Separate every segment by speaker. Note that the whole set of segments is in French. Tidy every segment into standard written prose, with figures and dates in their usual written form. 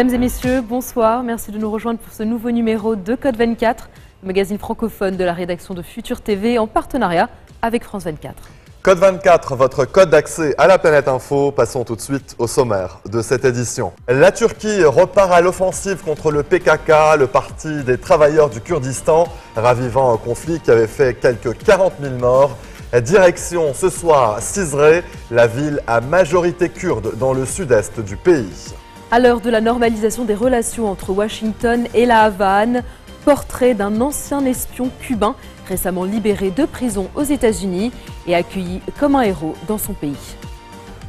Speaker 1: Mesdames et messieurs, bonsoir. Merci de nous rejoindre pour ce nouveau numéro de Code 24, le magazine francophone de la rédaction de Futur TV en partenariat avec France 24.
Speaker 2: Code 24, votre code d'accès à la planète info. Passons tout de suite au sommaire de cette édition. La Turquie repart à l'offensive contre le PKK, le parti des travailleurs du Kurdistan, ravivant un conflit qui avait fait quelques 40 000 morts. Direction ce soir Cizre, la ville à majorité kurde dans le sud-est du pays.
Speaker 1: À l'heure de la normalisation des relations entre Washington et la Havane, portrait d'un ancien espion cubain récemment libéré de prison aux États-Unis et accueilli comme un héros dans son pays.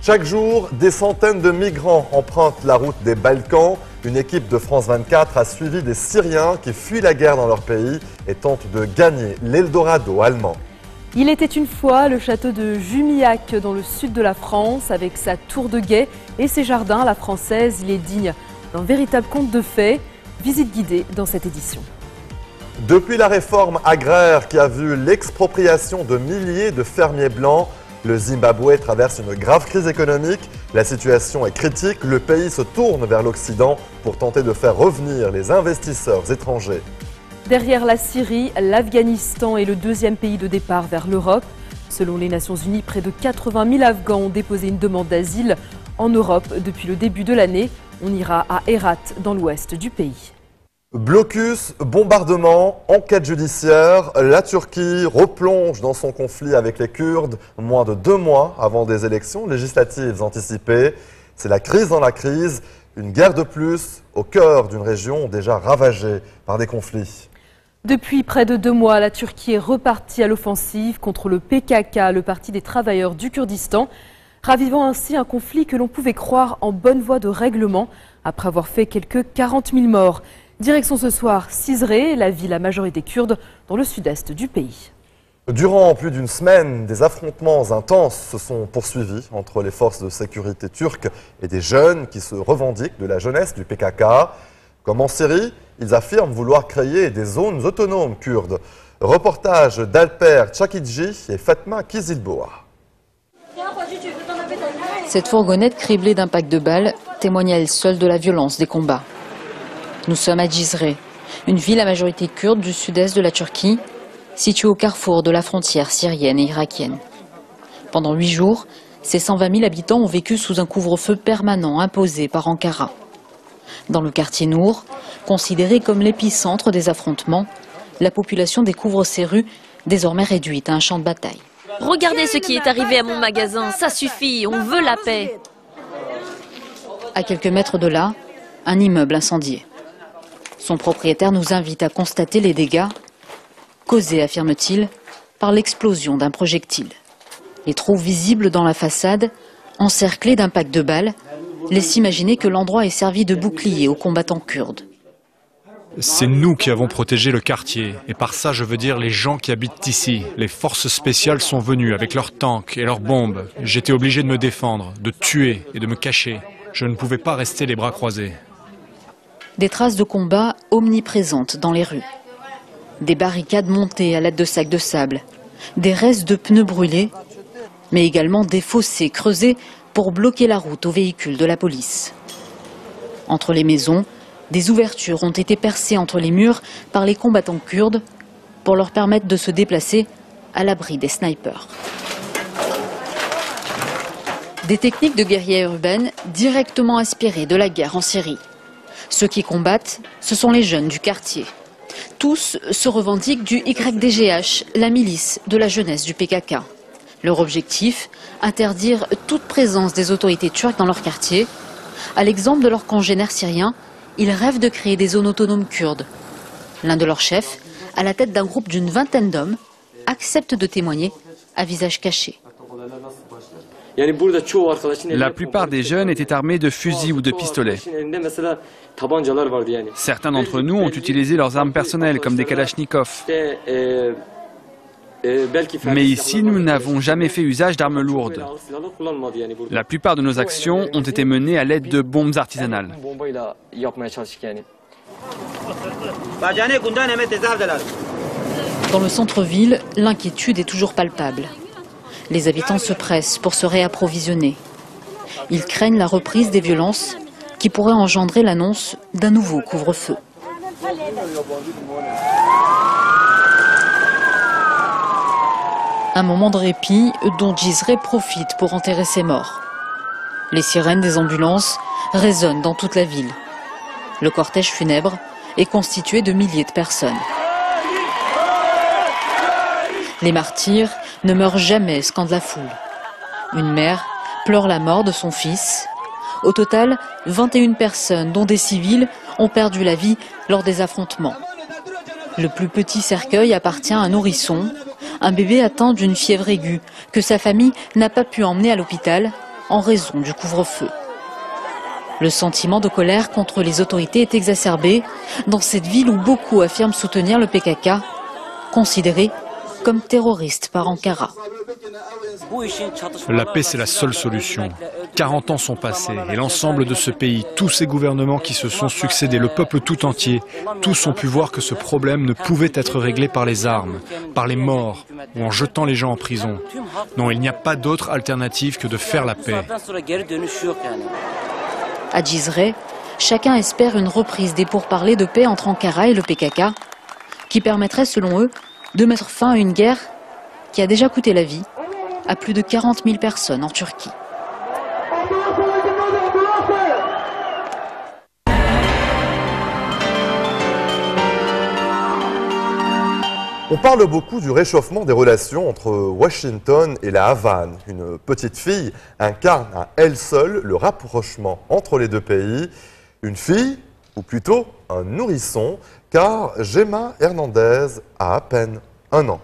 Speaker 2: Chaque jour, des centaines de migrants empruntent la route des Balkans. Une équipe de France 24 a suivi des Syriens qui fuient la guerre dans leur pays et tentent de gagner l'Eldorado allemand.
Speaker 1: Il était une fois le château de Jumillac dans le sud de la France. Avec sa tour de guet et ses jardins, la française, il est digne d'un véritable conte de fées. Visite guidée dans cette édition.
Speaker 2: Depuis la réforme agraire qui a vu l'expropriation de milliers de fermiers blancs, le Zimbabwe traverse une grave crise économique. La situation est critique. Le pays se tourne vers l'Occident pour tenter de faire revenir les investisseurs étrangers.
Speaker 1: Derrière la Syrie, l'Afghanistan est le deuxième pays de départ vers l'Europe. Selon les Nations Unies, près de 80 000 Afghans ont déposé une demande d'asile en Europe depuis le début de l'année. On ira à Herat, dans l'ouest du pays.
Speaker 2: Blocus, bombardement, enquête judiciaire, la Turquie replonge dans son conflit avec les Kurdes moins de 2 mois avant des élections législatives anticipées. C'est la crise dans la crise, une guerre de plus au cœur d'une région déjà ravagée par des conflits.
Speaker 1: Depuis près de 2 mois, la Turquie est repartie à l'offensive contre le PKK, le parti des travailleurs du Kurdistan, ravivant ainsi un conflit que l'on pouvait croire en bonne voie de règlement après avoir fait quelques 40 000 morts. Direction ce soir Cizre, la ville à majorité kurde dans le sud-est du pays.
Speaker 2: Durant plus d'une semaine, des affrontements intenses se sont poursuivis entre les forces de sécurité turques et des jeunes qui se revendiquent de la jeunesse du PKK. Comme en Syrie, ils affirment vouloir créer des zones autonomes kurdes. Reportage d'Alper Çakıcı et Fatma Kizilboa.
Speaker 3: Cette fourgonnette criblée d'impacts de balles témoigne à elle seule de la violence des combats. Nous sommes à Cizre, une ville à majorité kurde du sud-est de la Turquie, située au carrefour de la frontière syrienne et irakienne. Pendant 8 jours, ces 120 000 habitants ont vécu sous un couvre-feu permanent imposé par Ankara. Dans le quartier Nour, considéré comme l'épicentre des affrontements, la population découvre ses rues désormais réduites à un champ de bataille.
Speaker 4: Regardez ce qui est arrivé à mon magasin, ça suffit, on veut la paix.
Speaker 3: À quelques mètres de là, un immeuble incendié. Son propriétaire nous invite à constater les dégâts causés, affirme-t-il, par l'explosion d'un projectile. Les trous visibles dans la façade, encerclés d'impacts de balles, laissent imaginer que l'endroit est servi de bouclier aux combattants kurdes.
Speaker 5: C'est nous qui avons protégé le quartier, et par ça je veux dire les gens qui habitent ici. Les forces spéciales sont venues avec leurs tanks et leurs bombes. J'étais obligé de me défendre, de tuer et de me cacher. Je ne pouvais pas rester les bras croisés.
Speaker 3: Des traces de combat omniprésentes dans les rues. Des barricades montées à l'aide de sacs de sable. Des restes de pneus brûlés, mais également des fossés creusés pour bloquer la route aux véhicules de la police. Entre les maisons, des ouvertures ont été percées entre les murs par les combattants kurdes pour leur permettre de se déplacer à l'abri des snipers. Des techniques de guérilla urbaine directement inspirées de la guerre en Syrie. Ceux qui combattent, ce sont les jeunes du quartier. Tous se revendiquent du YDGH, la milice de la jeunesse du PKK. Leur objectif, interdire toute présence des autorités turques dans leur quartier. À l'exemple de leurs congénères syriens, ils rêvent de créer des zones autonomes kurdes. L'un de leurs chefs, à la tête d'un groupe d'une vingtaine d'hommes, accepte de témoigner à visage caché.
Speaker 6: La plupart des jeunes étaient armés de fusils ou de pistolets. Certains d'entre nous ont utilisé leurs armes personnelles comme des kalachnikovs. Mais ici, nous n'avons jamais fait usage d'armes lourdes. La plupart de nos actions ont été menées à l'aide de bombes artisanales.
Speaker 3: Dans le centre-ville, l'inquiétude est toujours palpable. Les habitants se pressent pour se réapprovisionner. Ils craignent la reprise des violences qui pourrait engendrer l'annonce d'un nouveau couvre-feu. Un moment de répit dont Djizre profite pour enterrer ses morts. Les sirènes des ambulances résonnent dans toute la ville. Le cortège funèbre est constitué de milliers de personnes. Les martyrs ne meurent jamais, scande la foule. Une mère pleure la mort de son fils. Au total, 21 personnes, dont des civils, ont perdu la vie lors des affrontements. Le plus petit cercueil appartient à un nourrisson, un bébé atteint d'une fièvre aiguë que sa famille n'a pas pu emmener à l'hôpital en raison du couvre-feu. Le sentiment de colère contre les autorités est exacerbé dans cette ville où beaucoup affirment soutenir le PKK, considéré comme terroriste par Ankara.
Speaker 5: La paix, c'est la seule solution. 40 ans sont passés et l'ensemble de ce pays, tous ces gouvernements qui se sont succédés, le peuple tout entier, tous ont pu voir que ce problème ne pouvait être réglé par les armes, par les morts ou en jetant les gens en prison. Non, il n'y a pas d'autre alternative que de faire la paix.
Speaker 3: À Djizre, chacun espère une reprise des pourparlers de paix entre Ankara et le PKK, qui permettrait, selon eux, de mettre fin à une guerre qui a déjà coûté la vie à plus de 40 000 personnes en Turquie.
Speaker 2: On parle beaucoup du réchauffement des relations entre Washington et la Havane. Une petite fille incarne à elle seule le rapprochement entre les deux pays. Une fille, ou plutôt un nourrisson, car Gemma Hernandez a à peine 1 an.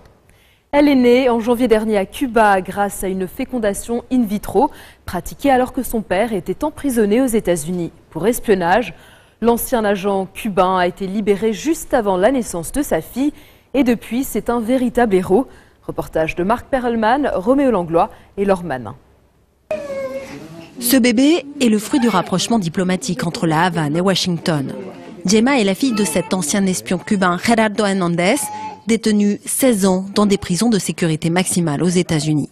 Speaker 1: Elle est née en janvier dernier à Cuba grâce à une fécondation in vitro, pratiquée alors que son père était emprisonné aux États-Unis pour espionnage. L'ancien agent cubain a été libéré juste avant la naissance de sa fille et depuis, c'est un véritable héros. Reportage de Marc Perelman, Roméo Langlois et Laure Manin.
Speaker 7: Ce bébé est le fruit du rapprochement diplomatique entre la Havane et Washington. Gemma est la fille de cet ancien espion cubain Gerardo Hernandez, détenu 16 ans dans des prisons de sécurité maximale aux États-Unis.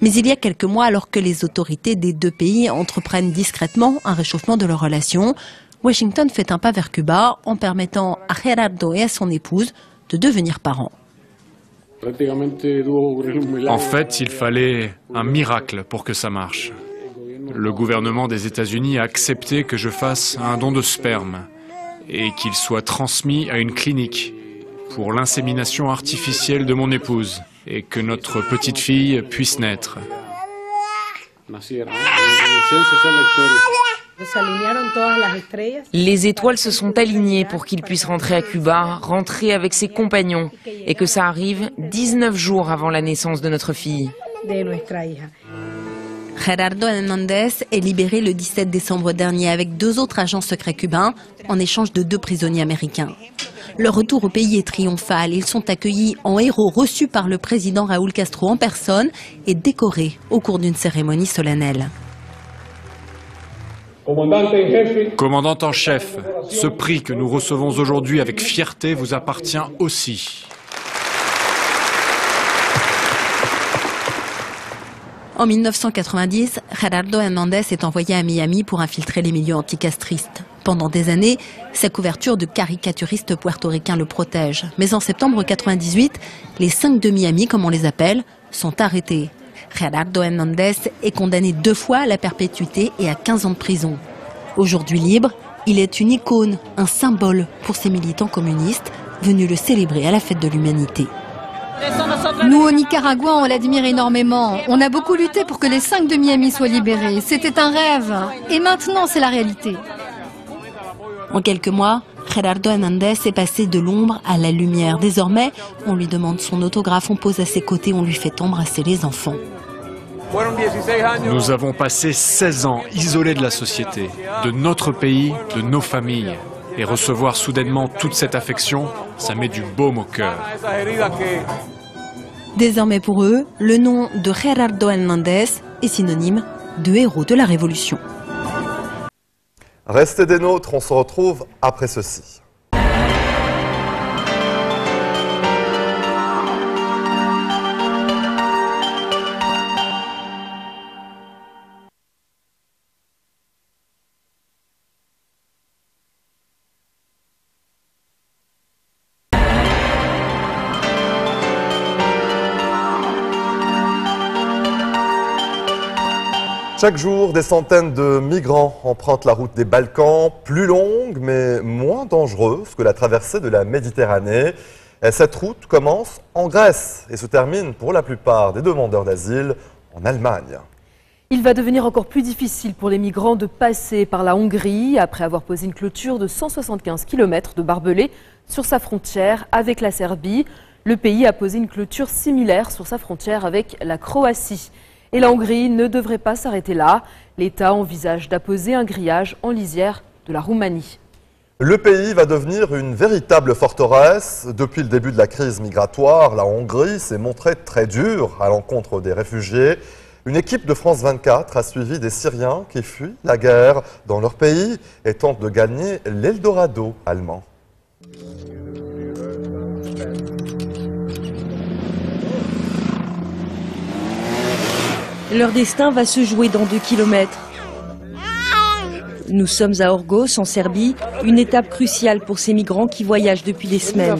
Speaker 7: Mais il y a quelques mois, alors que les autorités des deux pays entreprennent discrètement un réchauffement de leurs relations, Washington fait un pas vers Cuba en permettant à Gerardo et à son épouse de devenir parents.
Speaker 5: En fait, il fallait un miracle pour que ça marche. Le gouvernement des États-Unis a accepté que je fasse un don de sperme et qu'il soit transmis à une clinique pour l'insémination artificielle de mon épouse et que notre petite fille puisse naître.
Speaker 8: Les étoiles se sont alignées pour qu'il puisse rentrer à Cuba, rentrer avec ses compagnons et que ça arrive 19 jours avant la naissance de notre fille.
Speaker 7: Gerardo Hernandez est libéré le 17 décembre dernier avec 2 autres agents secrets cubains en échange de 2 prisonniers américains. Leur retour au pays est triomphal. Ils sont accueillis en héros reçus par le président Raúl Castro en personne et décorés au cours d'une cérémonie solennelle.
Speaker 5: Commandant en chef, ce prix que nous recevons aujourd'hui avec fierté vous appartient aussi.
Speaker 7: En 1990, Gerardo Hernandez est envoyé à Miami pour infiltrer les milieux anticastristes. Pendant des années, sa couverture de caricaturistes puertoricains le protège. Mais en septembre 1998, les 5 de Miami, comme on les appelle, sont arrêtés. Gerardo Hernandez est condamné 2 fois à la perpétuité et à 15 ans de prison. Aujourd'hui libre, il est une icône, un symbole pour ces militants communistes venus le célébrer à la fête de l'humanité.
Speaker 9: Nous, au Nicaragua, on l'admire énormément. On a beaucoup lutté pour que les 5 de Miami soient libérés. C'était un rêve. Et maintenant, c'est la réalité.
Speaker 7: En quelques mois, Gerardo Hernandez est passé de l'ombre à la lumière. Désormais, on lui demande son autographe, on pose à ses côtés, on lui fait embrasser les enfants.
Speaker 5: Nous avons passé 16 ans isolés de la société, de notre pays, de nos familles. Et recevoir soudainement toute cette affection, ça met du baume au cœur.
Speaker 7: Désormais pour eux, le nom de Gerardo Hernandez est synonyme de héros de la Révolution.
Speaker 2: Restez des nôtres, on se retrouve après ceci. Chaque jour, des centaines de migrants empruntent la route des Balkans, plus longue mais moins dangereuse que la traversée de la Méditerranée. Et cette route commence en Grèce et se termine pour la plupart des demandeurs d'asile en Allemagne.
Speaker 1: Il va devenir encore plus difficile pour les migrants de passer par la Hongrie après avoir posé une clôture de 175 km de barbelés sur sa frontière avec la Serbie. Le pays a posé une clôture similaire sur sa frontière avec la Croatie. Et la Hongrie ne devrait pas s'arrêter là. L'État envisage d'apposer un grillage en lisière de la Roumanie.
Speaker 2: Le pays va devenir une véritable forteresse. Depuis le début de la crise migratoire, la Hongrie s'est montrée très dure à l'encontre des réfugiés. Une équipe de France 24 a suivi des Syriens qui fuient la guerre dans leur pays et tentent de gagner l'Eldorado allemand.
Speaker 10: Leur destin va se jouer dans 2 kilomètres. Nous sommes à Orgos, en Serbie, une étape cruciale pour ces migrants qui voyagent depuis des semaines.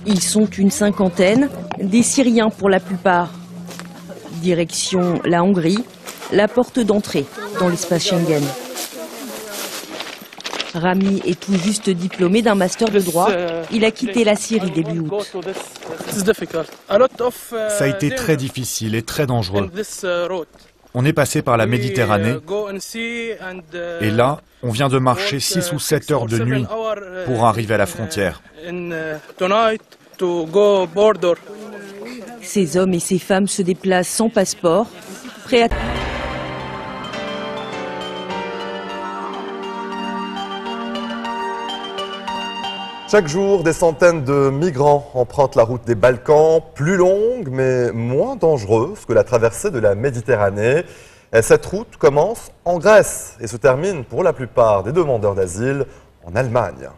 Speaker 10: Ils sont une cinquantaine, des Syriens pour la plupart. Direction la Hongrie, la porte d'entrée dans l'espace Schengen. Rami est tout juste diplômé d'un master de droit. Il a quitté la Syrie début août.
Speaker 11: Ça a été très difficile et très dangereux. On est passé par la Méditerranée et là, on vient de marcher 6 ou 7 heures de nuit pour arriver à la frontière.
Speaker 10: Ces hommes et ces femmes se déplacent sans passeport, prêts à...
Speaker 2: Chaque jour, des centaines de migrants empruntent la route des Balkans, plus longue mais moins dangereuse que la traversée de la Méditerranée. Et cette route commence en Grèce et se termine pour la plupart des demandeurs d'asile en Allemagne.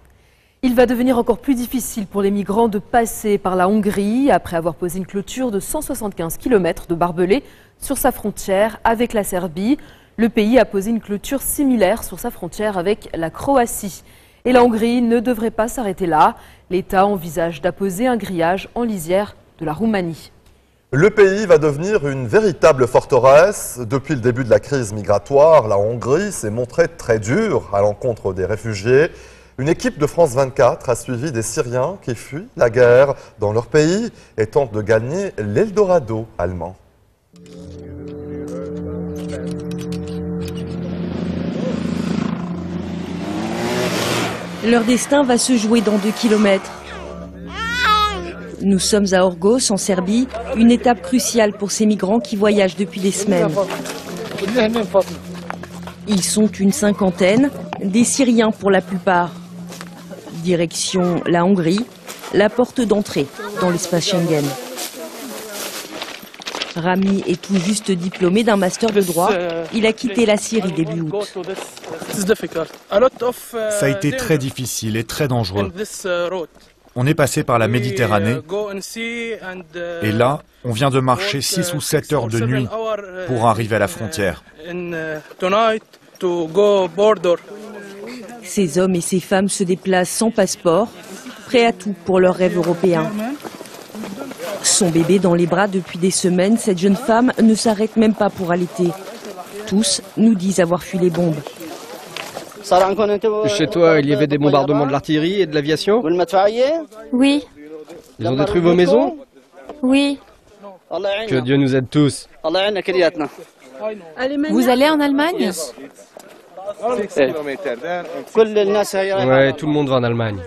Speaker 1: Il va devenir encore plus difficile pour les migrants de passer par la Hongrie après avoir posé une clôture de 175 km de barbelés sur sa frontière avec la Serbie. Le pays a posé une clôture similaire sur sa frontière avec la Croatie. Et la Hongrie ne devrait pas s'arrêter là. L'État envisage d'apposer un grillage en lisière de la Roumanie.
Speaker 2: Le pays va devenir une véritable forteresse. Depuis le début de la crise migratoire, la Hongrie s'est montrée très dure à l'encontre des réfugiés. Une équipe de France 24 a suivi des Syriens qui fuient la guerre dans leur pays et tentent de gagner l'Eldorado allemand.
Speaker 10: Leur destin va se jouer dans 2 kilomètres. Nous sommes à Orgos, en Serbie, une étape cruciale pour ces migrants qui voyagent depuis des semaines. Ils sont une cinquantaine, des Syriens pour la plupart. Direction la Hongrie, la porte d'entrée dans l'espace Schengen. Rami est tout juste diplômé d'un master de droit. Il a quitté la Syrie début août.
Speaker 11: Ça a été très difficile et très dangereux. On est passé par la Méditerranée et là, on vient de marcher 6 ou 7 heures de nuit pour arriver à la frontière.
Speaker 10: Ces hommes et ces femmes se déplacent sans passeport, prêts à tout pour leur rêve européen. Son bébé dans les bras depuis des semaines, cette jeune femme ne s'arrête même pas pour allaiter. Tous nous disent avoir fui les bombes.
Speaker 12: Chez toi, il y avait des bombardements de l'artillerie et de l'aviation?
Speaker 13: Oui.
Speaker 12: Ils ont détruit vos maisons?
Speaker 13: Oui.
Speaker 12: Que Dieu nous aide tous.
Speaker 13: Vous allez en Allemagne?
Speaker 12: Ouais, tout le monde va en Allemagne.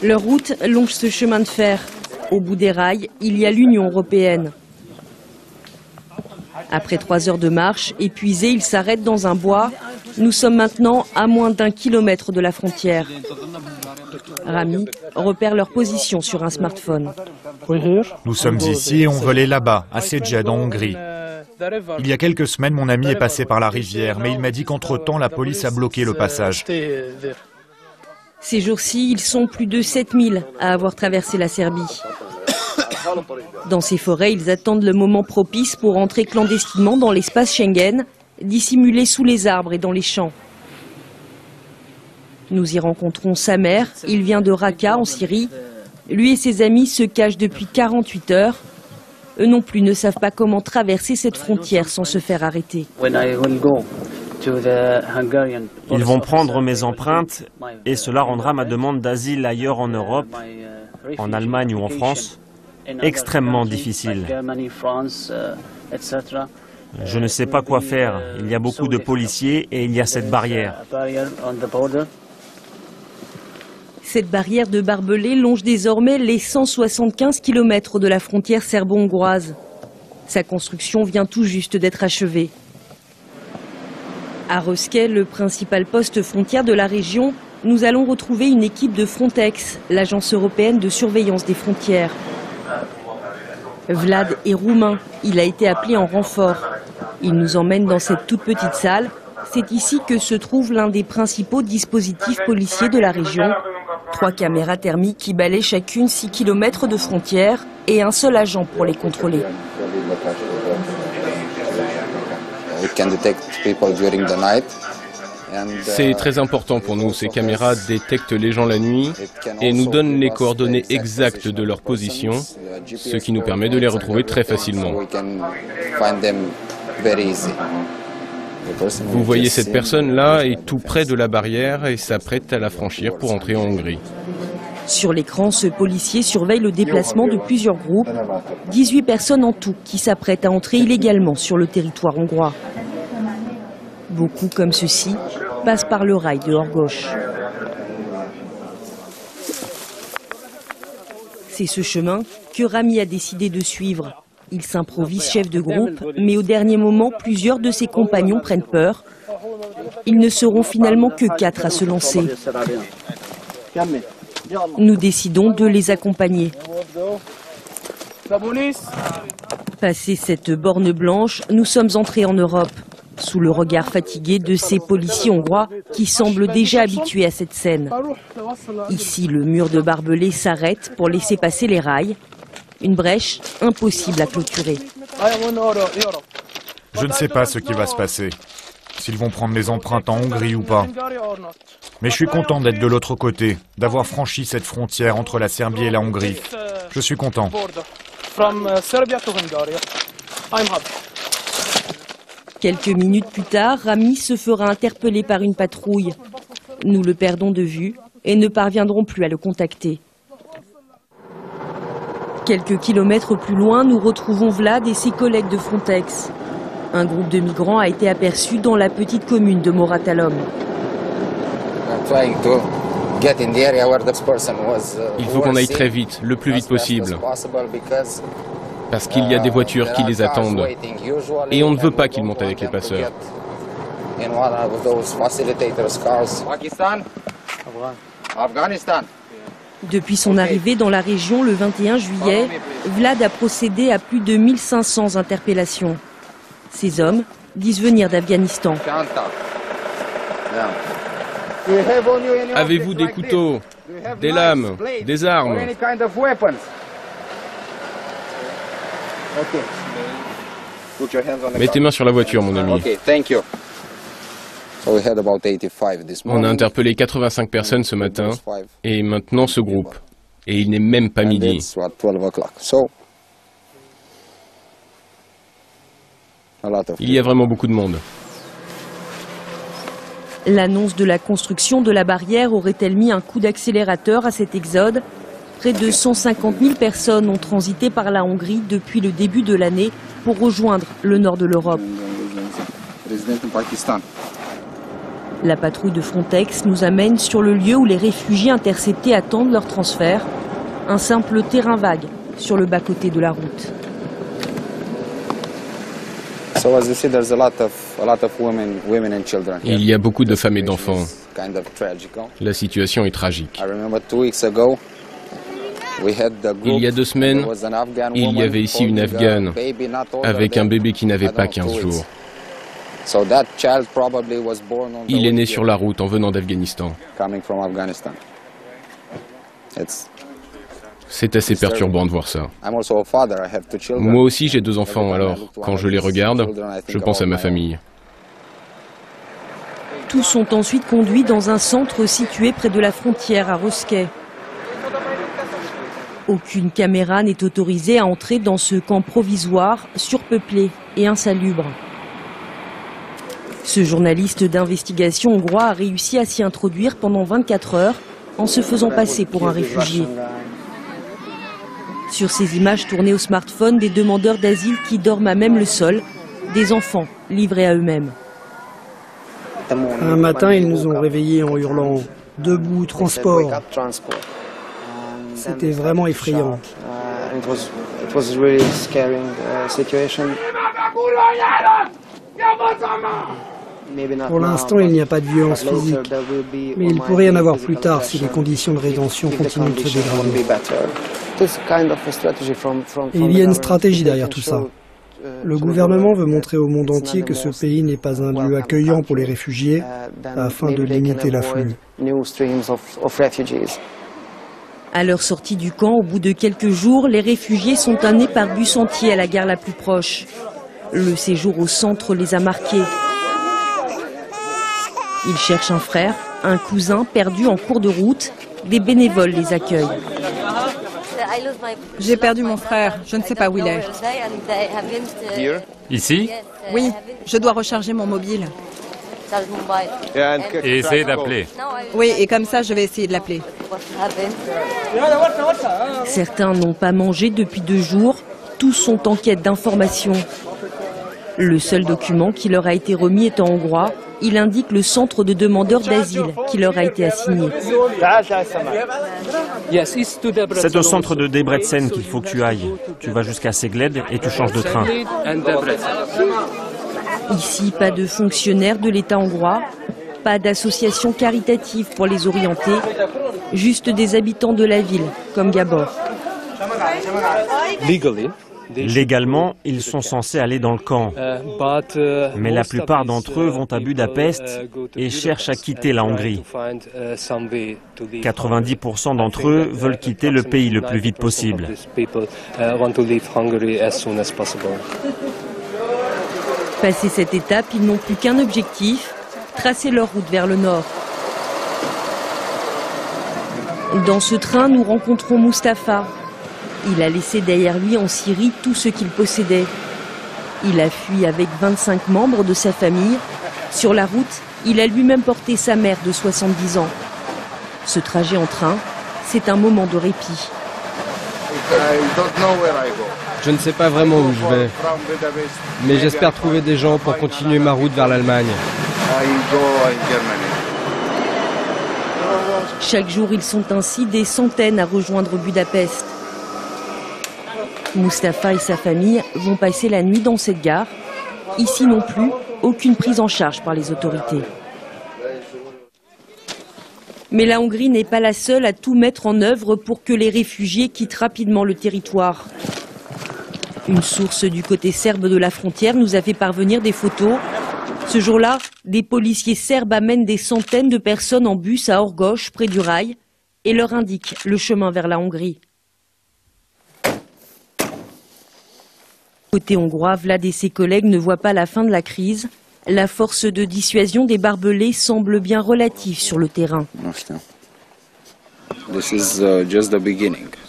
Speaker 10: Leur route longe ce chemin de fer. Au bout des rails, il y a l'Union européenne. Après 3 heures de marche, épuisés, ils s'arrêtent dans un bois. Nous sommes maintenant à moins d'1 kilomètre de la frontière. Rami repère leur position sur un smartphone.
Speaker 11: Nous sommes ici et on veut aller là-bas, à Szeged, en Hongrie. Il y a quelques semaines, mon ami est passé par la rivière, mais il m'a dit qu'entre-temps, la police a bloqué le passage.
Speaker 10: Ces jours-ci, ils sont plus de 7000 à avoir traversé la Serbie. Dans ces forêts, ils attendent le moment propice pour entrer clandestinement dans l'espace Schengen, dissimulés sous les arbres et dans les champs. Nous y rencontrons Samer, il vient de Raqqa en Syrie. Lui et ses amis se cachent depuis 48 heures. eux non plus ne savent pas comment traverser cette frontière sans se faire arrêter.
Speaker 14: Ils vont prendre mes empreintes et cela rendra ma demande d'asile ailleurs en Europe, en Allemagne ou en France, extrêmement difficile. Je ne sais pas quoi faire. Il y a beaucoup de policiers et il y a cette barrière.
Speaker 10: Cette barrière de barbelés longe désormais les 175 km de la frontière serbo-hongroise. Sa construction vient tout juste d'être achevée. À Röszke, le principal poste frontière de la région, nous allons retrouver une équipe de Frontex, l'agence européenne de surveillance des frontières. Vlad est roumain, il a été appelé en renfort. Il nous emmène dans cette toute petite salle. C'est ici que se trouve l'un des principaux dispositifs policiers de la région. 3 caméras thermiques qui balaient chacune 6 km de frontières et un seul agent pour les contrôler.
Speaker 15: C'est très important pour nous. Ces caméras détectent les gens la nuit et nous donnent les coordonnées exactes de leur position, ce qui nous permet de les retrouver très facilement. Vous voyez cette personne-là est tout près de la barrière et s'apprête à la franchir pour entrer en Hongrie.
Speaker 10: Sur l'écran, ce policier surveille le déplacement de plusieurs groupes, 18 personnes en tout qui s'apprêtent à entrer illégalement sur le territoire hongrois. Beaucoup comme ceux-ci passent par le rail de Orgos. C'est ce chemin que Rami a décidé de suivre. Il s'improvise chef de groupe, mais au dernier moment, plusieurs de ses compagnons prennent peur. Ils ne seront finalement que 4 à se lancer. Nous décidons de les accompagner. Passé cette borne blanche, nous sommes entrés en Europe, sous le regard fatigué de ces policiers hongrois qui semblent déjà habitués à cette scène. Ici, le mur de barbelés s'arrête pour laisser passer les rails. Une brèche impossible à clôturer.
Speaker 11: Je ne sais pas ce qui va se passer, s'ils vont prendre mes empreintes en Hongrie ou pas. Mais je suis content d'être de l'autre côté, d'avoir franchi cette frontière entre la Serbie et la Hongrie. Je suis content.
Speaker 10: Quelques minutes plus tard, Rami se fera interpeller par une patrouille. Nous le perdons de vue et ne parviendrons plus à le contacter. Quelques kilomètres plus loin, nous retrouvons Vlad et ses collègues de Frontex. Un groupe de migrants a été aperçu dans la petite commune de Moratalom.
Speaker 15: Il faut qu'on aille très vite, le plus vite possible, parce qu'il y a des voitures qui les attendent et on ne veut pas qu'ils montent avec les passeurs.
Speaker 10: Depuis son arrivée dans la région le 21 juillet, Vlad a procédé à plus de 1500 interpellations. Ces hommes disent venir d'Afghanistan.
Speaker 15: Avez-vous des couteaux, des lames, des armes? Mets tes mains sur la voiture, mon ami. On a interpellé 85 personnes ce matin, et maintenant ce groupe. Et il n'est même pas midi. Il y a vraiment beaucoup de monde.
Speaker 10: L'annonce de la construction de la barrière aurait-elle mis un coup d'accélérateur à cet exode? Près de 150 000 personnes ont transité par la Hongrie depuis le début de l'année pour rejoindre le nord de l'Europe. La patrouille de Frontex nous amène sur le lieu où les réfugiés interceptés attendent leur transfert, un simple terrain vague sur le bas-côté de la route.
Speaker 15: Il y a beaucoup de femmes et d'enfants. La situation est tragique. Il y a 2 semaines, il y avait ici une Afghane avec un bébé qui n'avait pas 15 jours. Il est né sur la route en venant d'Afghanistan. C'est assez perturbant de voir ça. Moi aussi j'ai 2 enfants, alors quand je les regarde, je pense à ma famille.
Speaker 10: Tous sont ensuite conduits dans un centre situé près de la frontière à Röszke. Aucune caméra n'est autorisée à entrer dans ce camp provisoire, surpeuplé et insalubre. Ce journaliste d'investigation hongrois a réussi à s'y introduire pendant 24 heures en se faisant passer pour un réfugié. Sur ces images tournées au smartphone, des demandeurs d'asile qui dorment à même le sol, des enfants livrés à eux-mêmes.
Speaker 16: Un matin, ils nous ont réveillés en hurlant « Debout, transport !» C'était vraiment effrayant. Pour l'instant, il n'y a pas de violence physique, mais il pourrait y en avoir plus tard si les conditions de rétention continuent de se dégrader. Et il y a une stratégie derrière tout ça. Le gouvernement veut montrer au monde entier que ce pays n'est pas un lieu accueillant pour les réfugiés afin de limiter l'afflux.
Speaker 10: À leur sortie du camp, au bout de quelques jours, les réfugiés sont amenés par bus entier à la gare la plus proche. Le séjour au centre les a marqués. Ils cherchent un frère, un cousin perdu en cours de route. Des bénévoles les accueillent.
Speaker 17: J'ai perdu mon frère, je ne sais pas où il est.
Speaker 18: Ici?
Speaker 17: Oui, je dois recharger mon mobile.
Speaker 18: Et essayer d'appeler.
Speaker 17: Oui, et comme ça, je vais essayer de l'appeler.
Speaker 10: Certains n'ont pas mangé depuis 2 jours. Tous sont en quête d'informations. Le seul document qui leur a été remis est en hongrois. Il indique le centre de demandeurs d'asile qui leur a été assigné.
Speaker 14: C'est au centre de Debrecen qu'il faut que tu ailles. Tu vas jusqu'à Segled et tu changes de train.
Speaker 10: Ici, pas de fonctionnaires de l'État hongrois, pas d'association caritative pour les orienter, juste des habitants de la ville, comme Gabor.
Speaker 14: Légalement, ils sont censés aller dans le camp. Mais la plupart d'entre eux vont à Budapest et cherchent à quitter la Hongrie. 90% d'entre eux veulent quitter le pays le plus vite possible.
Speaker 10: Passé cette étape, ils n'ont plus qu'un objectif, tracer leur route vers le nord. Dans ce train, nous rencontrons Mustapha. Il a laissé derrière lui en Syrie tout ce qu'il possédait. Il a fui avec 25 membres de sa famille. Sur la route, il a lui-même porté sa mère de 70 ans. Ce trajet en train, c'est un moment de répit.
Speaker 12: Je ne sais pas vraiment où je vais, mais j'espère trouver des gens pour continuer ma route vers l'Allemagne.
Speaker 10: Chaque jour, ils sont ainsi des centaines à rejoindre Budapest. Mustapha et sa famille vont passer la nuit dans cette gare. Ici non plus, aucune prise en charge par les autorités. Mais la Hongrie n'est pas la seule à tout mettre en œuvre pour que les réfugiés quittent rapidement le territoire. Une source du côté serbe de la frontière nous a fait parvenir des photos. Ce jour-là, des policiers serbes amènent des centaines de personnes en bus à Orgoš, près du rail, et leur indiquent le chemin vers la Hongrie. Côté hongrois, Vlad et ses collègues ne voient pas la fin de la crise. La force de dissuasion des barbelés semble bien relative sur le terrain.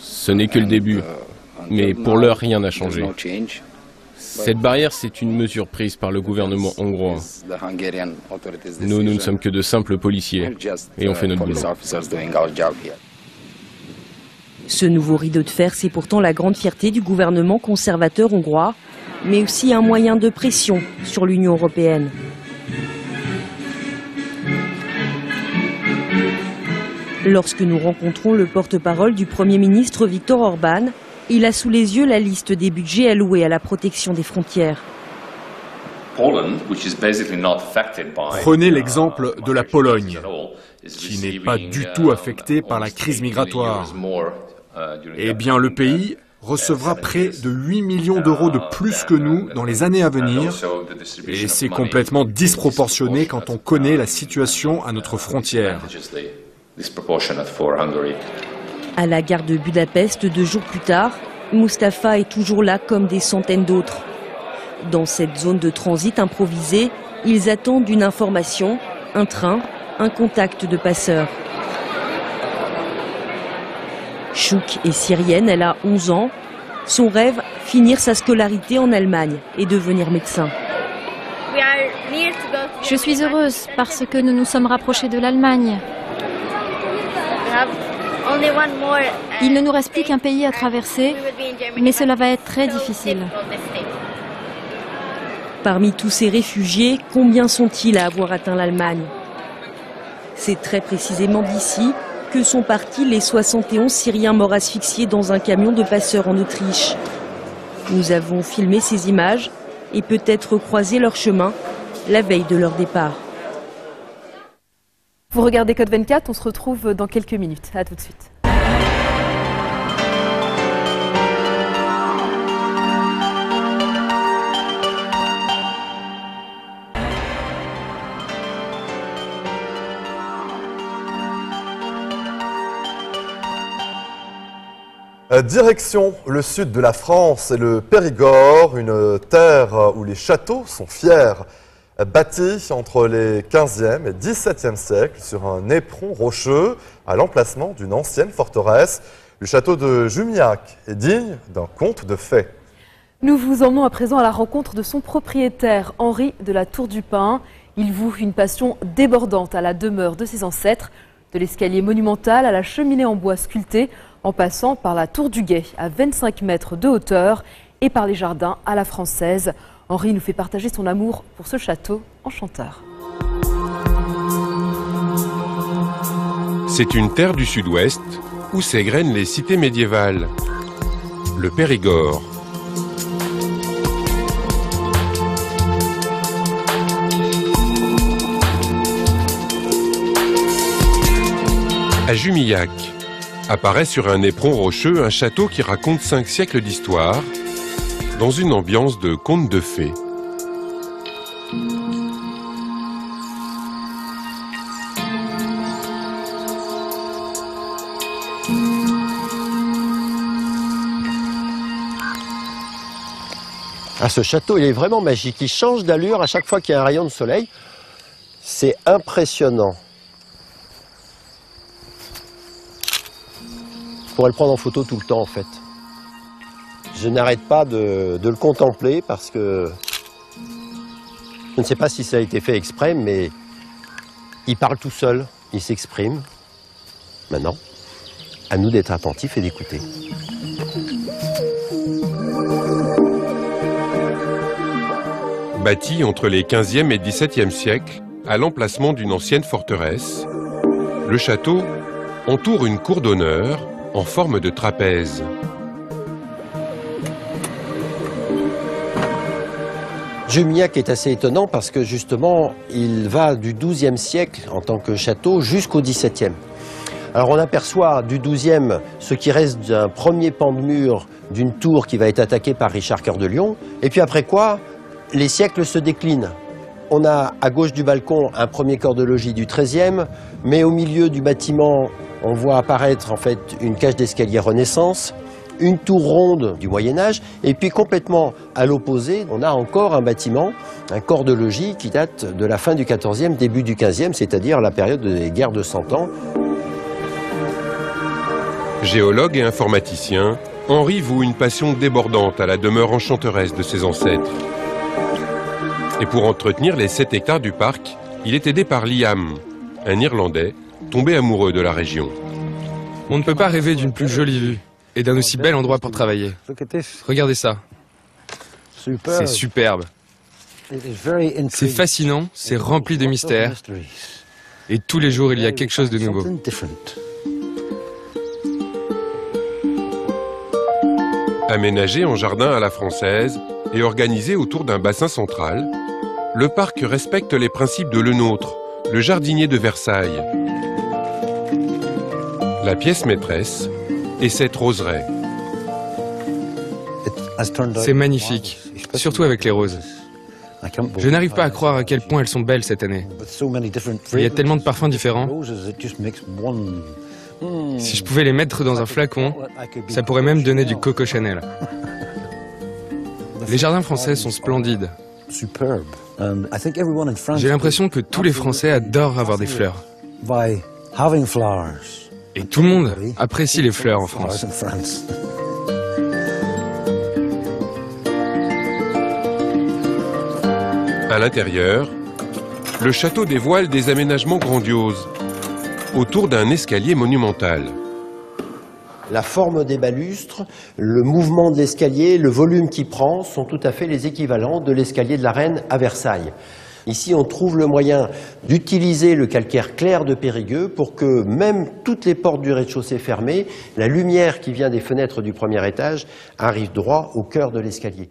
Speaker 15: Ce n'est que le début, mais pour l'heure, rien n'a changé. Cette barrière, c'est une mesure prise par le gouvernement hongrois. Nous ne sommes que de simples policiers et on fait notre boulot.
Speaker 10: Ce nouveau rideau de fer, c'est pourtant la grande fierté du gouvernement conservateur hongrois, mais aussi un moyen de pression sur l'Union européenne. Lorsque nous rencontrons le porte-parole du Premier ministre Viktor Orban, il a sous les yeux la liste des budgets alloués à la protection des frontières.
Speaker 5: Prenez l'exemple de la Pologne, qui n'est pas du tout affectée par la crise migratoire. Eh bien, le pays recevra près de 8 millions d'euros de plus que nous dans les années à venir, et c'est complètement disproportionné quand on connaît la situation à notre frontière.
Speaker 10: À la gare de Budapest, 2 jours plus tard, Mustapha est toujours là comme des centaines d'autres. Dans cette zone de transit improvisée, ils attendent une information, un train, un contact de passeurs. Chouk est syrienne, elle a 11 ans. Son rêve, finir sa scolarité en Allemagne et devenir médecin.
Speaker 13: Je suis heureuse parce que nous nous sommes rapprochés de l'Allemagne. Il ne nous reste plus qu'un pays à traverser, mais cela va être très difficile.
Speaker 10: Parmi tous ces réfugiés, combien sont-ils à avoir atteint l'Allemagne? C'est très précisément d'ici que sont partis les 71 Syriens morts asphyxiés dans un camion de passeurs en Autriche. Nous avons filmé ces images et peut-être croisé leur chemin la veille de leur départ.
Speaker 1: Vous regardez Code 24, on se retrouve dans quelques minutes. À tout de suite.
Speaker 2: Direction le sud de la France et le Périgord, une terre où les châteaux sont fiers. Bâti entre les 15e et 17e siècles sur un éperon rocheux à l'emplacement d'une ancienne forteresse, le château de Jumillac est digne d'un conte de fées.
Speaker 1: Nous vous emmenons à présent à la rencontre de son propriétaire, Henri de la Tour du Pin. Il voue une passion débordante à la demeure de ses ancêtres, de l'escalier monumental à la cheminée en bois sculptée, en passant par la Tour du Guet à 25 mètres de hauteur et par les jardins à la française. Henri nous fait partager son amour pour ce château enchanteur.
Speaker 18: C'est une terre du sud-ouest où s'égrènent les cités médiévales. Le Périgord. À Jumillac, apparaît sur un éperon rocheux un château qui raconte 5 siècles d'histoire, dans une ambiance de conte de fées.
Speaker 19: Ah, ce château, il est vraiment magique. Il change d'allure à chaque fois qu'il y a un rayon de soleil. C'est impressionnant. Je pourrais le prendre en photo tout le temps, en fait. Je n'arrête pas de le contempler parce que je ne sais pas si ça a été fait exprès, mais il parle tout seul, il s'exprime. Maintenant, à nous d'être attentifs et d'écouter.
Speaker 18: Bâti entre les 15e et 17e siècles, à l'emplacement d'une ancienne forteresse, le château entoure une cour d'honneur en forme de trapèze.
Speaker 19: Jumillac est assez étonnant parce que justement, il va du XIIe siècle en tant que château jusqu'au XVIIe. Alors on aperçoit du XIIe ce qui reste d'un premier pan de mur d'une tour qui va être attaquée par Richard Cœur de Lion. Et puis après quoi, les siècles se déclinent. On a à gauche du balcon un premier corps de logis du XIIIe, mais au milieu du bâtiment, on voit apparaître en fait une cage d'escalier Renaissance, une tour ronde du Moyen-Âge, et puis complètement à l'opposé, on a encore un bâtiment, un corps de logis qui date de la fin du XIVe, début du XVe, c'est-à-dire la période des guerres de 100 ans.
Speaker 18: Géologue et informaticien, Henri voue une passion débordante à la demeure enchanteresse de ses ancêtres. Et pour entretenir les 7 hectares du parc, il est aidé par Liam, un Irlandais tombé amoureux de la région.
Speaker 20: On ne peut pas rêver d'une plus jolie vue et d'un aussi bel endroit pour travailler. Regardez ça. C'est superbe. C'est fascinant, c'est rempli de mystères. Et tous les jours, il y a quelque chose de nouveau.
Speaker 18: Aménagé en jardin à la française et organisé autour d'un bassin central, le parc respecte les principes de Le Nôtre, le jardinier de Versailles. La pièce maîtresse est cette roseraie.
Speaker 20: C'est magnifique, surtout avec les roses. Je n'arrive pas à croire à quel point elles sont belles cette année. Il y a tellement de parfums différents. Si je pouvais les mettre dans un flacon, ça pourrait même donner du Coco Chanel. Les jardins français sont splendides. J'ai l'impression que tous les Français adorent avoir des fleurs. Et tout le monde apprécie les fleurs en France.
Speaker 18: À l'intérieur, le château dévoile des aménagements grandioses autour d'un escalier monumental.
Speaker 19: La forme des balustres, le mouvement de l'escalier, le volume qu'il prend sont tout à fait les équivalents de l'escalier de la Reine à Versailles. Ici, on trouve le moyen d'utiliser le calcaire clair de Périgueux pour que même toutes les portes du rez-de-chaussée fermées, la lumière qui vient des fenêtres du premier étage arrive droit au cœur de l'escalier.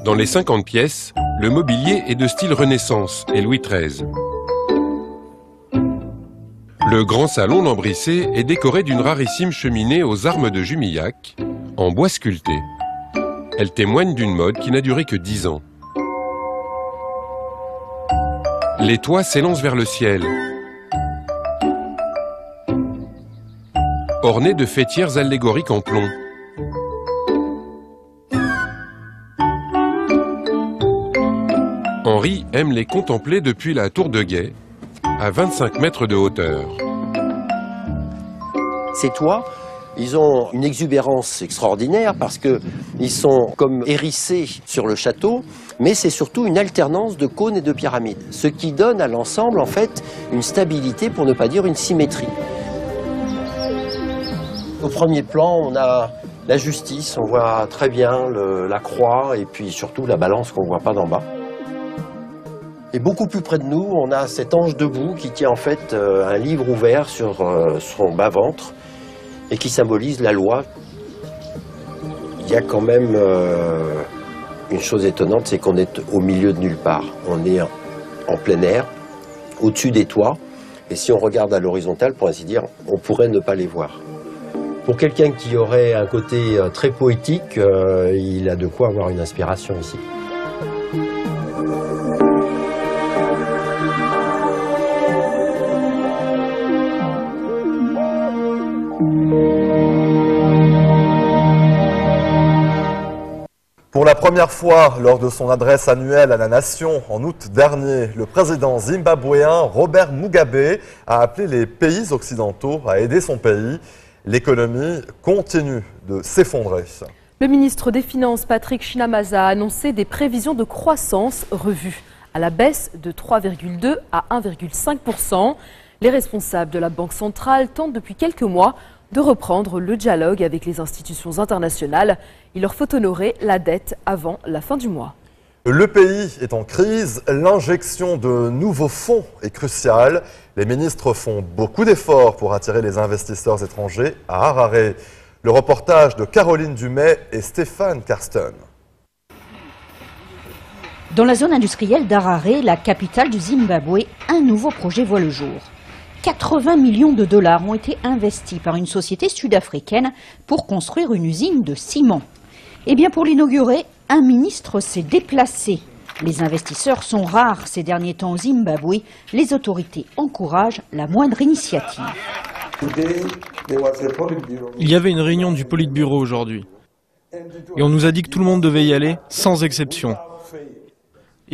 Speaker 18: Dans les 50 pièces, le mobilier est de style Renaissance et Louis XIII. Le grand salon lambrissé est décoré d'une rarissime cheminée aux armes de Jumillac, en bois sculpté. Elle témoigne d'une mode qui n'a duré que 10 ans. Les toits s'élancent vers le ciel, ornés de faîtières allégoriques en plomb. Henri aime les contempler depuis la tour de guet, à 25 mètres de hauteur.
Speaker 19: Ces toits, ils ont une exubérance extraordinaire parce qu'ils sont comme hérissés sur le château, mais c'est surtout une alternance de cônes et de pyramides, ce qui donne à l'ensemble en fait une stabilité, pour ne pas dire une symétrie. Au premier plan, on a la justice, on voit très bien la croix et puis surtout la balance qu'on ne voit pas d'en bas. Et beaucoup plus près de nous, on a cet ange debout qui tient en fait un livre ouvert sur son bas-ventre et qui symbolise la loi. Il y a quand même une chose étonnante, c'est qu'on est au milieu de nulle part. On est en plein air, au-dessus des toits, et si on regarde à l'horizontale, pour ainsi dire, on pourrait ne pas les voir. Pour quelqu'un qui aurait un côté très poétique, il a de quoi avoir une inspiration ici.
Speaker 2: Pour la première fois, lors de son adresse annuelle à la nation en août dernier, le président zimbabwéen Robert Mugabe a appelé les pays occidentaux à aider son pays. L'économie continue de s'effondrer.
Speaker 1: Le ministre des Finances, Patrick Chinamaza, a annoncé des prévisions de croissance revues à la baisse de 3,2 à 1,5 %. Les responsables de la Banque centrale tentent depuis quelques mois de reprendre le dialogue avec les institutions internationales. Il leur faut honorer la dette avant la fin du mois.
Speaker 2: Le pays est en crise, l'injection de nouveaux fonds est cruciale. Les ministres font beaucoup d'efforts pour attirer les investisseurs étrangers à Harare. Le reportage de Caroline Dumais et Stéphane Karsten.
Speaker 21: Dans la zone industrielle d'Harare, la capitale du Zimbabwe, un nouveau projet voit le jour. 80 millions de dollars ont été investis par une société sud-africaine pour construire une usine de ciment. Eh bien, pour l'inaugurer, un ministre s'est déplacé. Les investisseurs sont rares ces derniers temps au Zimbabwe. Les autorités encouragent la moindre initiative.
Speaker 22: Il y avait une réunion du Politburo aujourd'hui. Et on nous a dit que tout le monde devait y aller, sans exception.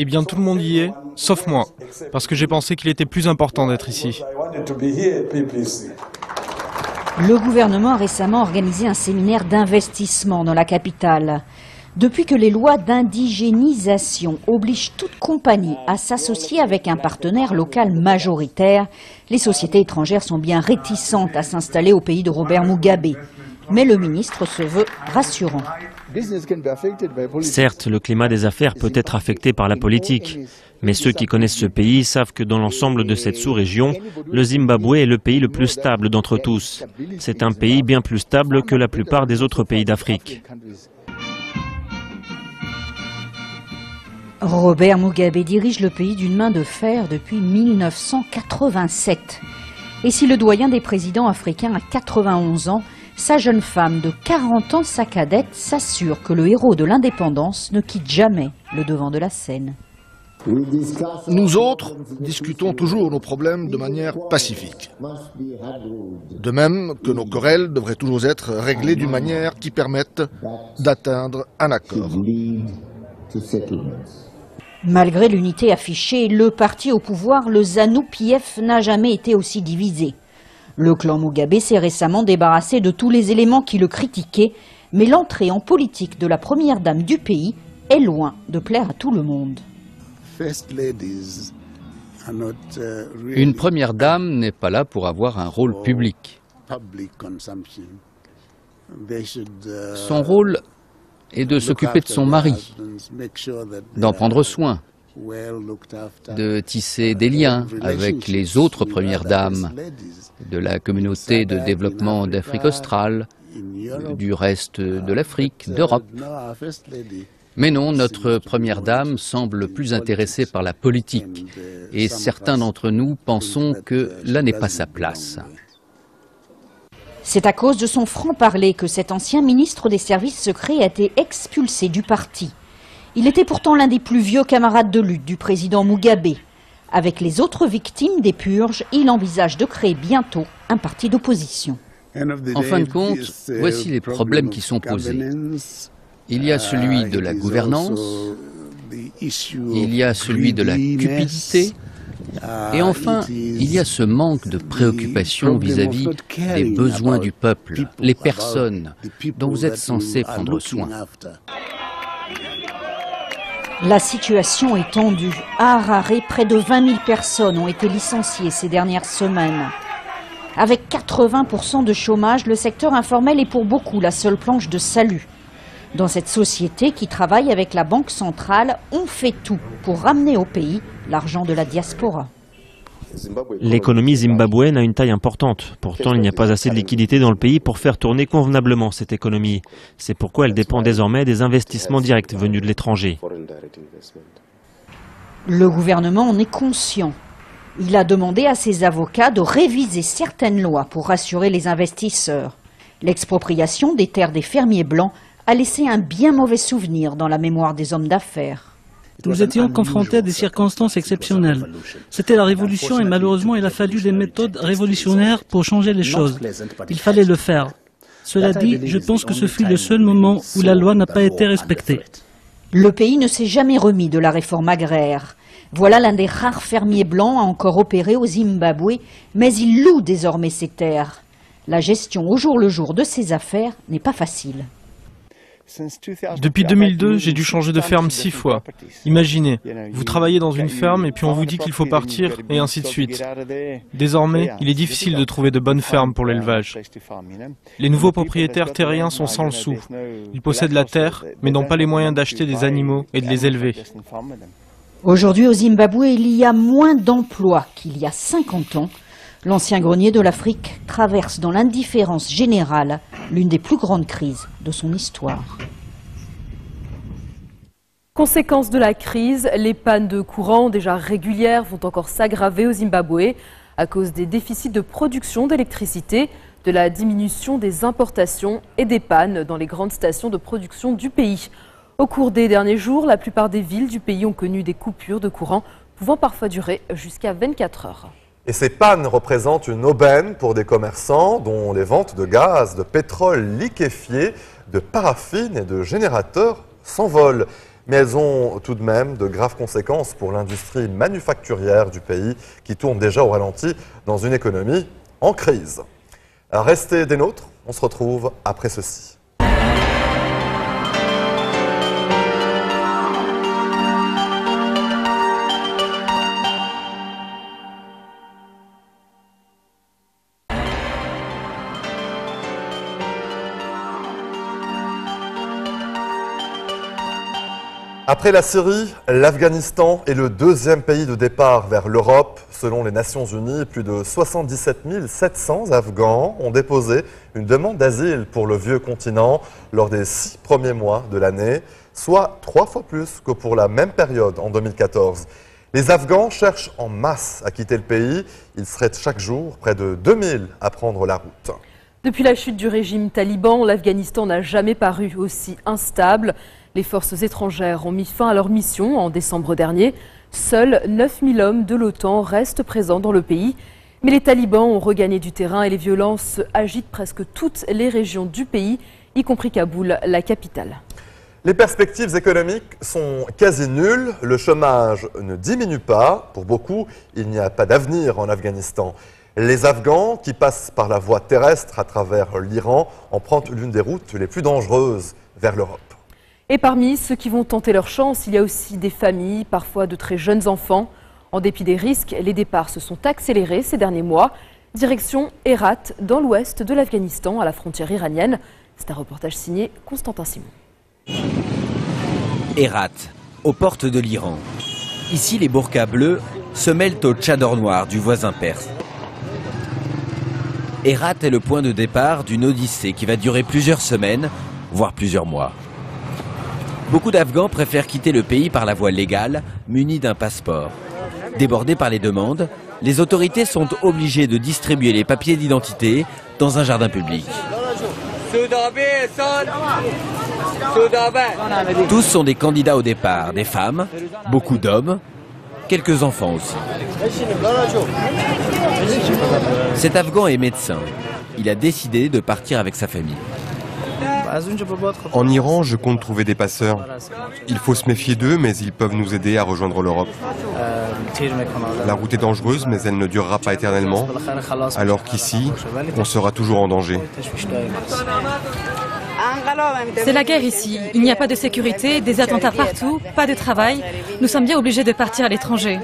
Speaker 22: Eh bien, tout le monde y est, sauf moi, parce que j'ai pensé qu'il était plus important d'être ici.
Speaker 21: Le gouvernement a récemment organisé un séminaire d'investissement dans la capitale. Depuis que les lois d'indigénisation obligent toute compagnie à s'associer avec un partenaire local majoritaire, les sociétés étrangères sont bien réticentes à s'installer au pays de Robert Mugabe. Mais le ministre se veut rassurant.
Speaker 14: Certes, le climat des affaires peut être affecté par la politique, mais ceux qui connaissent ce pays savent que dans l'ensemble de cette sous-région, le Zimbabwe est le pays le plus stable d'entre tous. C'est un pays bien plus stable que la plupart des autres pays d'Afrique.
Speaker 21: Robert Mugabe dirige le pays d'une main de fer depuis 1987. Et si le doyen des présidents africains a 91 ans, sa jeune femme de 40 ans, sa cadette, s'assure que le héros de l'indépendance ne quitte jamais le devant de la scène.
Speaker 23: Nous autres discutons toujours nos problèmes de manière pacifique. De même que nos querelles devraient toujours être réglées d'une manière qui permette d'atteindre un accord.
Speaker 21: Malgré l'unité affichée, le parti au pouvoir, le ZANU-PF, n'a jamais été aussi divisé. Le clan Mugabe s'est récemment débarrassé de tous les éléments qui le critiquaient, mais l'entrée en politique de la première dame du pays est loin de plaire à tout le monde.
Speaker 3: Une première dame n'est pas là pour avoir un rôle public. Son rôle est de s'occuper de son mari, d'en prendre soin, de tisser des liens avec les autres premières dames de la communauté de développement d'Afrique australe, du reste de l'Afrique, d'Europe. Mais non, notre première dame semble plus intéressée par la politique et certains d'entre nous pensons que là n'est pas sa place.
Speaker 21: C'est à cause de son franc-parler que cet ancien ministre des services secrets a été expulsé du parti. Il était pourtant l'un des plus vieux camarades de lutte du président Mugabe. Avec les autres victimes des purges, il envisage de créer bientôt un parti d'opposition.
Speaker 3: En fin de compte, voici les problèmes qui sont posés. Il y a celui de la gouvernance, il y a celui de la cupidité, et enfin, il y a ce manque de préoccupation vis-à-vis des besoins du peuple, les personnes dont vous êtes censés prendre soin.
Speaker 21: La situation est tendue. À Harare, près de 20 000 personnes ont été licenciées ces dernières semaines. Avec 80% de chômage, le secteur informel est pour beaucoup la seule planche de salut. Dans cette société qui travaille avec la Banque centrale, on fait tout pour ramener au pays l'argent de la diaspora.
Speaker 14: L'économie zimbabwéenne a une taille importante. Pourtant, il n'y a pas assez de liquidités dans le pays pour faire tourner convenablement cette économie. C'est pourquoi elle dépend désormais des investissements directs venus de l'étranger.
Speaker 21: Le gouvernement en est conscient. Il a demandé à ses avocats de réviser certaines lois pour rassurer les investisseurs. L'expropriation des terres des fermiers blancs a laissé un bien mauvais souvenir dans la mémoire des hommes d'affaires.
Speaker 4: Nous étions confrontés à des circonstances exceptionnelles. C'était la révolution et malheureusement il a fallu des méthodes révolutionnaires pour changer les choses. Il fallait le faire. Cela dit, je pense que ce fut le seul moment où la loi n'a pas été respectée.
Speaker 21: Le pays ne s'est jamais remis de la réforme agraire. Voilà l'un des rares fermiers blancs à encore opérer au Zimbabwe, mais il loue désormais ses terres. La gestion au jour le jour de ses affaires n'est pas facile.
Speaker 22: Depuis 2002, j'ai dû changer de ferme 6 fois. Imaginez, vous travaillez dans une ferme et puis on vous dit qu'il faut partir et ainsi de suite. Désormais, il est difficile de trouver de bonnes fermes pour l'élevage. Les nouveaux propriétaires terriens sont sans le sou. Ils possèdent la terre, mais n'ont pas les moyens d'acheter des animaux et de les élever.
Speaker 21: Aujourd'hui, au Zimbabwe, il y a moins d'emplois qu'il y a 50 ans. L'ancien grenier de l'Afrique traverse dans l'indifférence générale l'une des plus grandes crises de son histoire.
Speaker 1: Conséquence de la crise, les pannes de courant déjà régulières vont encore s'aggraver au Zimbabwe à cause des déficits de production d'électricité, de la diminution des importations et des pannes dans les grandes stations de production du pays. Au cours des derniers jours, la plupart des villes du pays ont connu des coupures de courant pouvant parfois durer jusqu'à 24 heures.
Speaker 2: Et ces pannes représentent une aubaine pour des commerçants dont les ventes de gaz, de pétrole liquéfié, de paraffine et de générateurs s'envolent. Mais elles ont tout de même de graves conséquences pour l'industrie manufacturière du pays qui tourne déjà au ralenti dans une économie en crise. Restez des nôtres, on se retrouve après ceci. Après la Syrie, l'Afghanistan est le deuxième pays de départ vers l'Europe. Selon les Nations Unies, plus de 77 700 Afghans ont déposé une demande d'asile pour le vieux continent lors des 6 premiers mois de l'année, soit 3 fois plus que pour la même période en 2014. Les Afghans cherchent en masse à quitter le pays. Ils seraient chaque jour près de 2000 à prendre la route.
Speaker 1: Depuis la chute du régime taliban, l'Afghanistan n'a jamais paru aussi instable. Les forces étrangères ont mis fin à leur mission en décembre dernier. Seuls 9000 hommes de l'OTAN restent présents dans le pays. Mais les talibans ont regagné du terrain et les violences agitent presque toutes les régions du pays, y compris Kaboul, la capitale.
Speaker 2: Les perspectives économiques sont quasi nulles, le chômage ne diminue pas. Pour beaucoup, il n'y a pas d'avenir en Afghanistan. Les Afghans qui passent par la voie terrestre à travers l'Iran empruntent l'une des routes les plus dangereuses vers l'Europe.
Speaker 1: Et parmi ceux qui vont tenter leur chance, il y a aussi des familles, parfois de très jeunes enfants. En dépit des risques, les départs se sont accélérés ces derniers mois. Direction Herat, dans l'ouest de l'Afghanistan, à la frontière iranienne. C'est un reportage signé Constantin Simon.
Speaker 6: Herat, aux portes de l'Iran. Ici, les burqas bleus se mêlent aux tchadors noirs du voisin perse. Herat est le point de départ d'une odyssée qui va durer plusieurs semaines, voire plusieurs mois. Beaucoup d'Afghans préfèrent quitter le pays par la voie légale, munis d'un passeport. Débordés par les demandes, les autorités sont obligées de distribuer les papiers d'identité dans un jardin public. Tous sont des candidats au départ, des femmes, beaucoup d'hommes, quelques enfants aussi. Cet Afghan est médecin. Il a décidé de partir avec sa famille.
Speaker 18: En Iran, je compte trouver des passeurs. Il faut se méfier d'eux, mais ils peuvent nous aider à rejoindre l'Europe. La route est dangereuse, mais elle ne durera pas éternellement, alors qu'ici, on sera toujours en danger.
Speaker 8: C'est la guerre ici. Il n'y a pas de sécurité, des attentats partout, pas de travail. Nous sommes bien obligés de partir à l'étranger.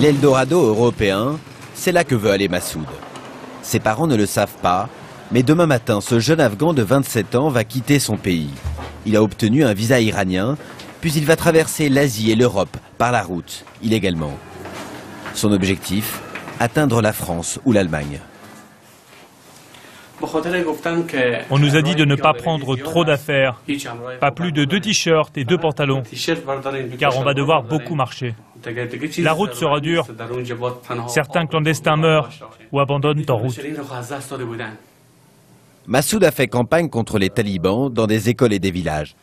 Speaker 6: L'Eldorado européen, c'est là que veut aller Massoud. Ses parents ne le savent pas, mais demain matin, ce jeune Afghan de 27 ans va quitter son pays. Il a obtenu un visa iranien, puis il va traverser l'Asie et l'Europe par la route, illégalement. Son objectif, atteindre la France ou l'Allemagne.
Speaker 9: On nous a dit de ne pas prendre trop d'affaires, pas plus de 2 t-shirts et 2 pantalons, car on va devoir beaucoup marcher. La route sera dure. Certains clandestins meurent ou abandonnent en route.
Speaker 6: Massoud a fait campagne contre les talibans dans des écoles et des villages.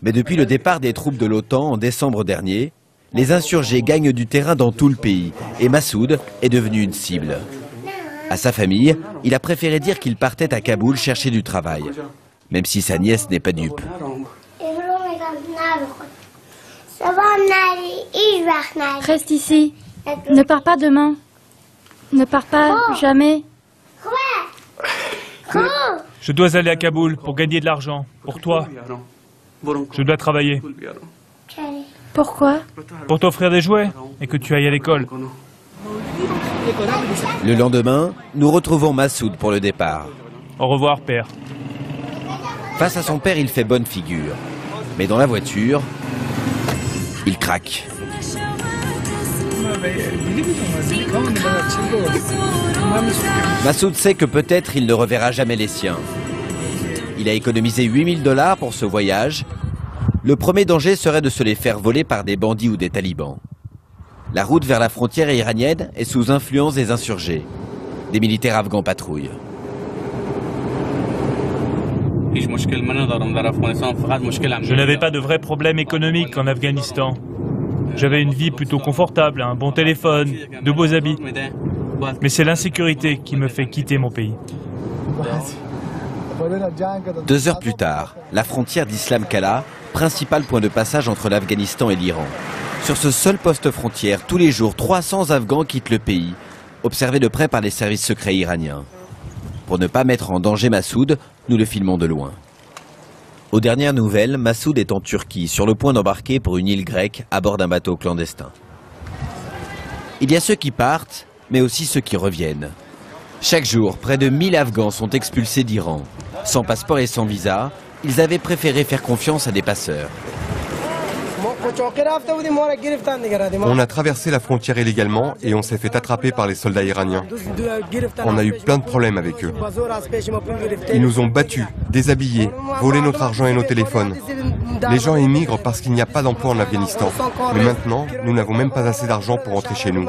Speaker 6: Mais depuis le départ des troupes de l'OTAN en décembre dernier, les insurgés gagnent du terrain dans tout le pays et Massoud est devenu une cible. À sa famille, il a préféré dire qu'il partait à Kaboul chercher du travail, même si sa nièce n'est pas dupe.
Speaker 13: Reste ici. Ne pars pas demain. Ne pars pas, jamais.
Speaker 9: Je dois aller à Kaboul pour gagner de l'argent. Pour toi. Je dois travailler.
Speaker 13: Pourquoi?
Speaker 9: Pour t'offrir des jouets et que tu ailles à l'école.
Speaker 6: Le lendemain, nous retrouvons Massoud pour le départ.
Speaker 9: Au revoir, père.
Speaker 6: Face à son père, il fait bonne figure. Mais dans la voiture, il craque. Massoud sait que peut-être il ne reverra jamais les siens. Il a économisé 8 000 $ pour ce voyage. Le premier danger serait de se les faire voler par des bandits ou des talibans. La route vers la frontière iranienne est sous influence des insurgés. Des militaires afghans patrouillent.
Speaker 9: Je n'avais pas de vrai problème économique en Afghanistan. J'avais une vie plutôt confortable, un bon téléphone, de beaux habits. Mais c'est l'insécurité qui me fait quitter mon pays.
Speaker 6: 2 heures plus tard, la frontière d'Islam Kala, principal point de passage entre l'Afghanistan et l'Iran. Sur ce seul poste frontière, tous les jours, 300 Afghans quittent le pays, observés de près par les services secrets iraniens. Pour ne pas mettre en danger Massoud, nous le filmons de loin. Aux dernières nouvelles, Massoud est en Turquie, sur le point d'embarquer pour une île grecque à bord d'un bateau clandestin. Il y a ceux qui partent, mais aussi ceux qui reviennent. Chaque jour, près de 1000 Afghans sont expulsés d'Iran. Sans passeport et sans visa, ils avaient préféré faire confiance à des passeurs.
Speaker 18: On a traversé la frontière illégalement et on s'est fait attraper par les soldats iraniens. On a eu plein de problèmes avec eux. Ils nous ont battus, déshabillés, volé notre argent et nos téléphones. Les gens émigrent parce qu'il n'y a pas d'emploi en Afghanistan. Mais maintenant, nous n'avons même pas assez d'argent pour rentrer chez nous.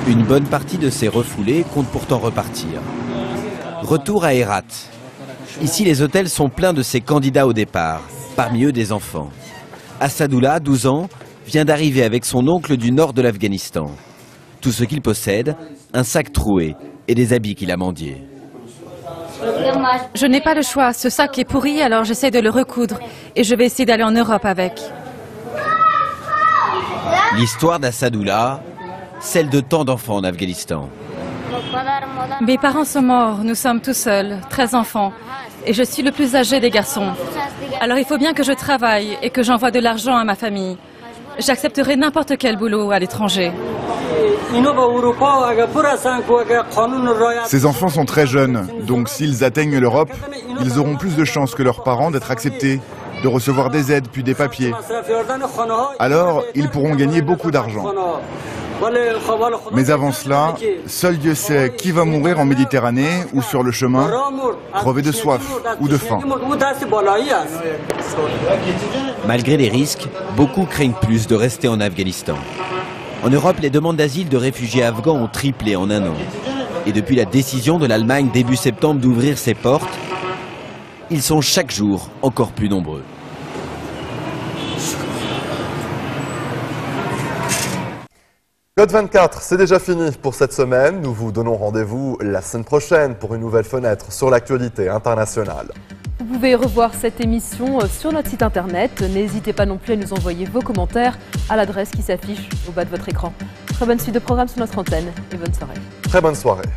Speaker 6: Une bonne partie de ces refoulés compte pourtant repartir. Retour à Herat. Ici, les hôtels sont pleins de ces candidats au départ, parmi eux des enfants. Assadoullah, 12 ans, vient d'arriver avec son oncle du nord de l'Afghanistan. Tout ce qu'il possède, un sac troué et des habits qu'il a mendiés.
Speaker 8: Je n'ai pas le choix. Ce sac est pourri, alors j'essaie de le recoudre. Et je vais essayer d'aller en Europe avec.
Speaker 6: L'histoire d'Assadoullah, celle de tant d'enfants en Afghanistan.
Speaker 8: Mes parents sont morts, nous sommes tous seuls, 13 enfants. Et je suis le plus âgé des garçons. Alors il faut bien que je travaille et que j'envoie de l'argent à ma famille. J'accepterai n'importe quel boulot à l'étranger.
Speaker 7: Ces enfants sont très jeunes, donc s'ils atteignent l'Europe, ils auront plus de chances que leurs parents d'être acceptés, de recevoir des aides puis des papiers. Alors, ils pourront gagner beaucoup d'argent. Mais avant cela, seul Dieu sait qui va mourir en Méditerranée ou sur le chemin, crever de soif ou de faim.
Speaker 6: Malgré les risques, beaucoup craignent plus de rester en Afghanistan. En Europe, les demandes d'asile de réfugiés afghans ont triplé en un an. Et depuis la décision de l'Allemagne début septembre d'ouvrir ses portes, ils sont chaque jour encore plus nombreux.
Speaker 2: Code 24, c'est déjà fini pour cette semaine. Nous vous donnons rendez-vous la semaine prochaine pour une nouvelle fenêtre sur l'actualité internationale.
Speaker 1: Vous pouvez revoir cette émission sur notre site internet. N'hésitez pas non plus à nous envoyer vos commentaires à l'adresse qui s'affiche au bas de votre écran. Très bonne suite de programme sur notre antenne et bonne soirée.
Speaker 2: Très bonne soirée.